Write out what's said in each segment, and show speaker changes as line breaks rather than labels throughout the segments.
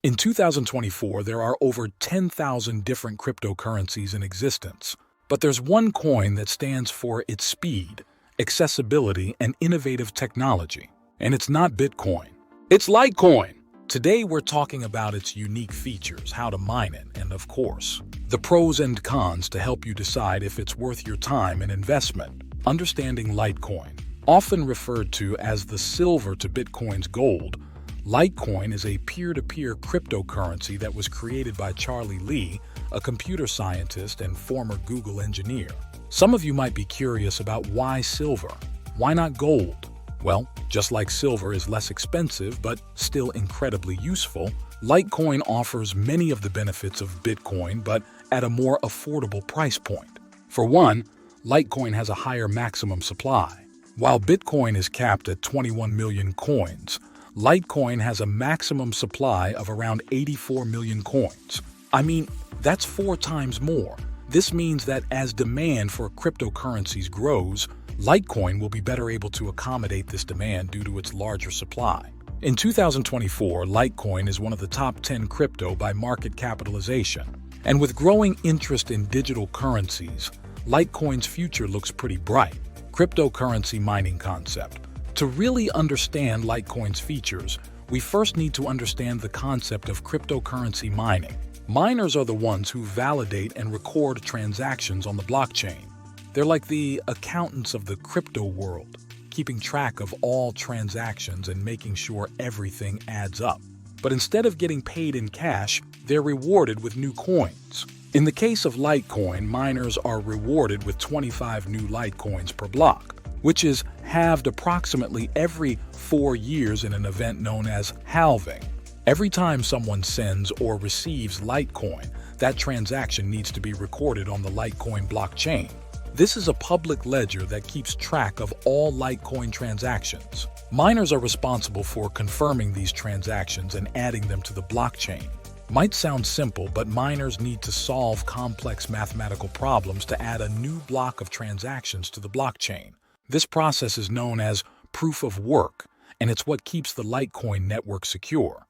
In 2024, there are over 10,000 different cryptocurrencies in existence, but there's one coin that stands for its speed, accessibility, and innovative technology. And it's not Bitcoin. It's Litecoin. Today, we're talking about its unique features, how to mine it, and of course, the pros and cons to help you decide if it's worth your time and investment. Understanding Litecoin, often referred to as the silver to Bitcoin's gold, Litecoin is a peer-to-peer cryptocurrency that was created by Charlie Lee, a computer scientist and former Google engineer. Some of you might be curious about why silver? Why not gold? Well, just like silver is less expensive but still incredibly useful, Litecoin offers many of the benefits of Bitcoin but at a more affordable price point. For one, Litecoin has a higher maximum supply. While Bitcoin is capped at 21 million coins, Litecoin has a maximum supply of around 84 million coins. I mean, that's 4 times more. This means that as demand for cryptocurrencies grows, Litecoin will be better able to accommodate this demand due to its larger supply. In 2024, Litecoin is one of the top 10 crypto by market capitalization. And with growing interest in digital currencies, Litecoin's future looks pretty bright. Cryptocurrency mining concept. To really understand Litecoin's features, we first need to understand the concept of cryptocurrency mining. Miners are the ones who validate and record transactions on the blockchain. They're like the accountants of the crypto world, keeping track of all transactions and making sure everything adds up. But instead of getting paid in cash, they're rewarded with new coins. In the case of Litecoin, miners are rewarded with 25 new Litecoins per block, which is halved approximately every 4 years in an event known as halving. Every time someone sends or receives Litecoin, that transaction needs to be recorded on the Litecoin blockchain. This is a public ledger that keeps track of all Litecoin transactions. Miners are responsible for confirming these transactions and adding them to the blockchain. Might sound simple, but miners need to solve complex mathematical problems to add a new block of transactions to the blockchain. This process is known as proof of work, and it's what keeps the Litecoin network secure.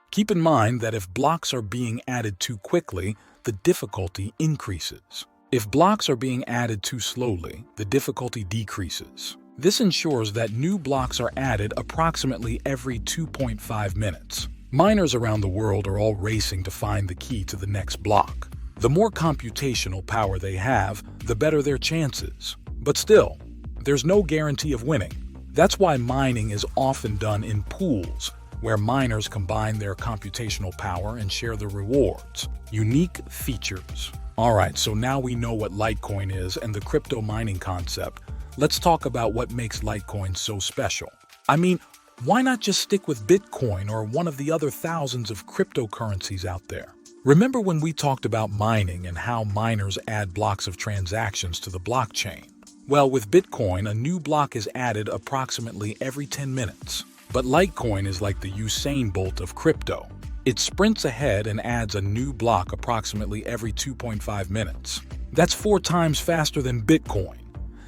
Keep in mind that if blocks are being added too quickly, the difficulty increases. If blocks are being added too slowly, the difficulty decreases. This ensures that new blocks are added approximately every 2.5 minutes. Miners around the world are all racing to find the key to the next block. The more computational power they have, the better their chances. But still, there's no guarantee of winning. That's why mining is often done in pools, where miners combine their computational power and share the rewards. Unique features. Alright, so now we know what Litecoin is and the crypto mining concept. Let's talk about what makes Litecoin so special. I mean, why not just stick with Bitcoin or one of the other thousands of cryptocurrencies out there? Remember when we talked about mining and how miners add blocks of transactions to the blockchain? Well, with Bitcoin, a new block is added approximately every 10 minutes. But Litecoin is like the Usain Bolt of crypto. It sprints ahead and adds a new block approximately every 2.5 minutes. That's 4 times faster than Bitcoin.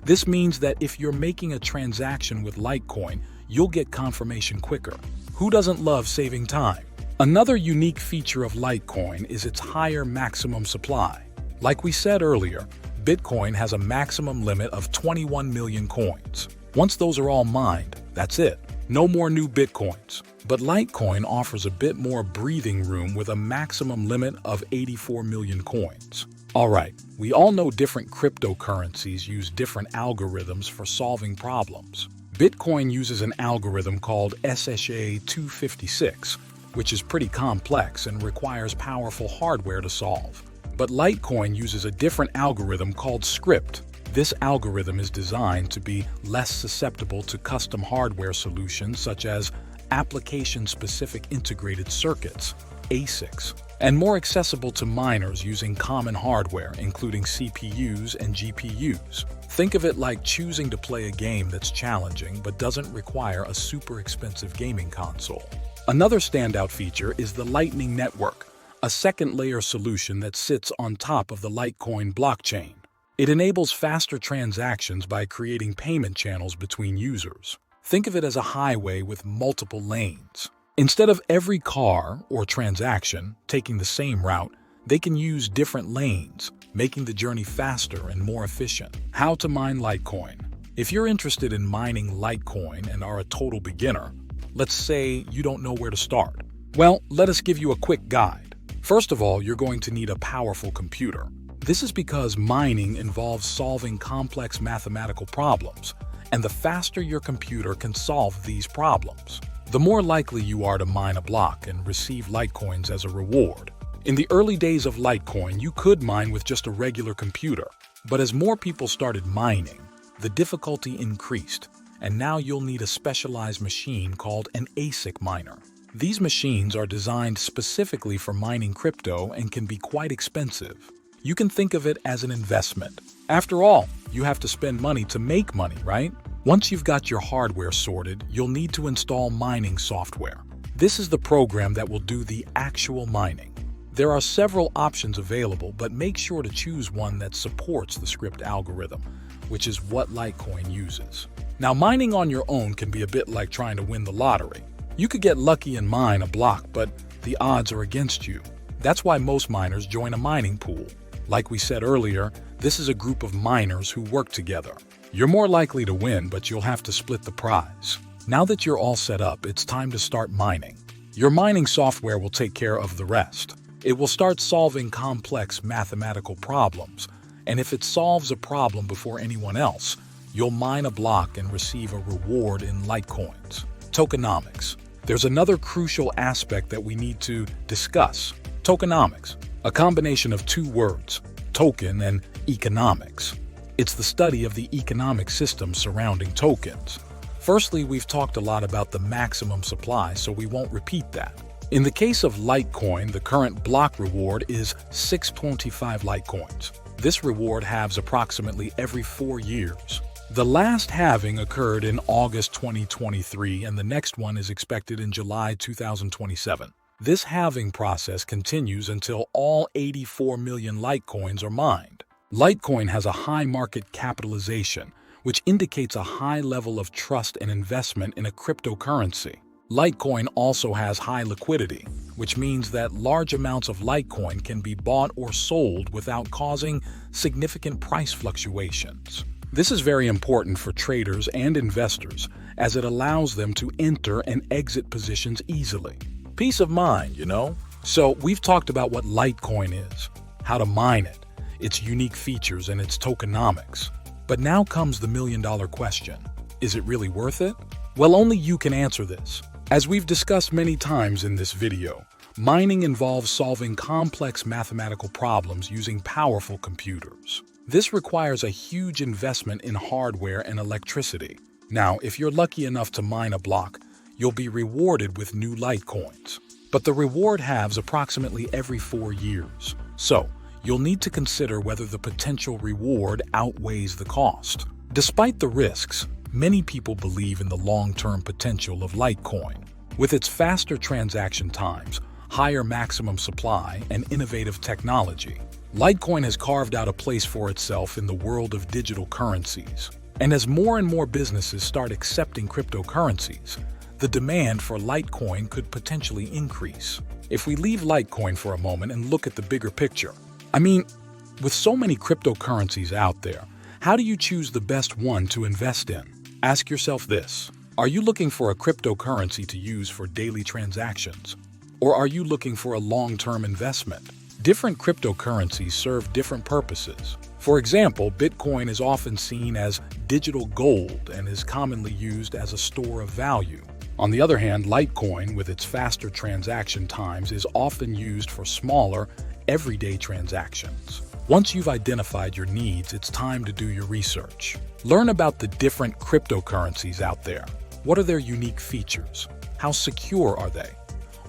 This means that if you're making a transaction with Litecoin, you'll get confirmation quicker. Who doesn't love saving time? Another unique feature of Litecoin is its higher maximum supply. Like we said earlier, Bitcoin has a maximum limit of 21 million coins. Once those are all mined, that's it. No more new Bitcoins. But Litecoin offers a bit more breathing room with a maximum limit of 84 million coins. Alright, we all know different cryptocurrencies use different algorithms for solving problems. Bitcoin uses an algorithm called SHA-256, which is pretty complex and requires powerful hardware to solve. But Litecoin uses a different algorithm called Scrypt. This algorithm is designed to be less susceptible to custom hardware solutions such as application-specific integrated circuits, ASICs, and more accessible to miners using common hardware, including CPUs and GPUs. Think of it like choosing to play a game that's challenging but doesn't require a super expensive gaming console. Another standout feature is the Lightning Network, a second-layer solution that sits on top of the Litecoin blockchain. It enables faster transactions by creating payment channels between users. Think of it as a highway with multiple lanes. Instead of every car or transaction taking the same route, they can use different lanes, making the journey faster and more efficient. How to mine Litecoin. If you're interested in mining Litecoin and are a total beginner, let's say you don't know where to start. Well, let us give you a quick guide. First of all, you're going to need a powerful computer. This is because mining involves solving complex mathematical problems, and the faster your computer can solve these problems, the more likely you are to mine a block and receive Litecoins as a reward. In the early days of Litecoin, you could mine with just a regular computer, but as more people started mining, the difficulty increased, and now you'll need a specialized machine called an ASIC miner. These machines are designed specifically for mining crypto and can be quite expensive. You can think of it as an investment. After all, you have to spend money to make money, right? Once you've got your hardware sorted, you'll need to install mining software. This is the program that will do the actual mining. There are several options available, but make sure to choose one that supports the Scrypt algorithm, which is what Litecoin uses. Now, mining on your own can be a bit like trying to win the lottery. You could get lucky and mine a block, but the odds are against you. That's why most miners join a mining pool. Like we said earlier, this is a group of miners who work together. You're more likely to win, but you'll have to split the prize. Now that you're all set up, it's time to start mining. Your mining software will take care of the rest. It will start solving complex mathematical problems, and if it solves a problem before anyone else, you'll mine a block and receive a reward in Litecoins. Tokenomics. There's another crucial aspect that we need to discuss. Tokenomics, a combination of two words, token and economics. It's the study of the economic system surrounding tokens. Firstly, we've talked a lot about the maximum supply, so we won't repeat that. In the case of Litecoin, the current block reward is 625 Litecoins. This reward halves approximately every 4 years. The last halving occurred in August 2023, and the next one is expected in July 2027. This halving process continues until all 84 million Litecoins are mined. Litecoin has a high market capitalization, which indicates a high level of trust and investment in a cryptocurrency. Litecoin also has high liquidity, which means that large amounts of Litecoin can be bought or sold without causing significant price fluctuations. This is very important for traders and investors, as it allows them to enter and exit positions easily. Peace of mind, you know? So we've talked about what Litecoin is, how to mine it, its unique features, and its tokenomics. But now comes the million-dollar question. Is it really worth it? Well, only you can answer this. As we've discussed many times in this video, mining involves solving complex mathematical problems using powerful computers. This requires a huge investment in hardware and electricity. Now, if you're lucky enough to mine a block, you'll be rewarded with new Litecoins. But the reward halves approximately every 4 years. So, you'll need to consider whether the potential reward outweighs the cost. Despite the risks, many people believe in the long-term potential of Litecoin. With its faster transaction times, higher maximum supply, and innovative technology, Litecoin has carved out a place for itself in the world of digital currencies. And as more and more businesses start accepting cryptocurrencies, the demand for Litecoin could potentially increase. If we leave Litecoin for a moment and look at the bigger picture, with so many cryptocurrencies out there, how do you choose the best one to invest in? Ask yourself this. Are you looking for a cryptocurrency to use for daily transactions? Or are you looking for a long-term investment? Different cryptocurrencies serve different purposes. For example, Bitcoin is often seen as digital gold and is commonly used as a store of value. On the other hand, Litecoin, with its faster transaction times, is often used for smaller, everyday transactions. Once you've identified your needs, it's time to do your research. Learn about the different cryptocurrencies out there. What are their unique features? How secure are they?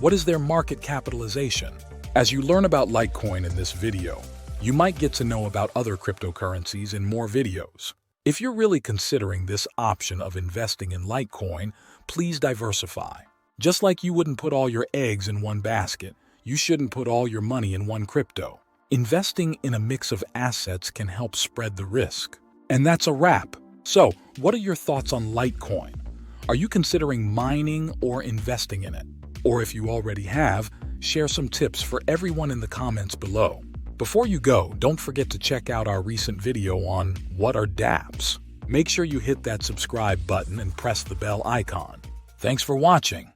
What is their market capitalization? As you learn about Litecoin in this video, you might get to know about other cryptocurrencies in more videos. If you're really considering this option of investing in Litecoin, please diversify. Just like you wouldn't put all your eggs in one basket, you shouldn't put all your money in one crypto. Investing in a mix of assets can help spread the risk. And that's a wrap. So, what are your thoughts on Litecoin? Are you considering mining or investing in it? Or if you already have, share some tips for everyone in the comments below. Before you go, don't forget to check out our recent video on what are dApps. Make sure you hit that subscribe button and press the bell icon. Thanks for watching.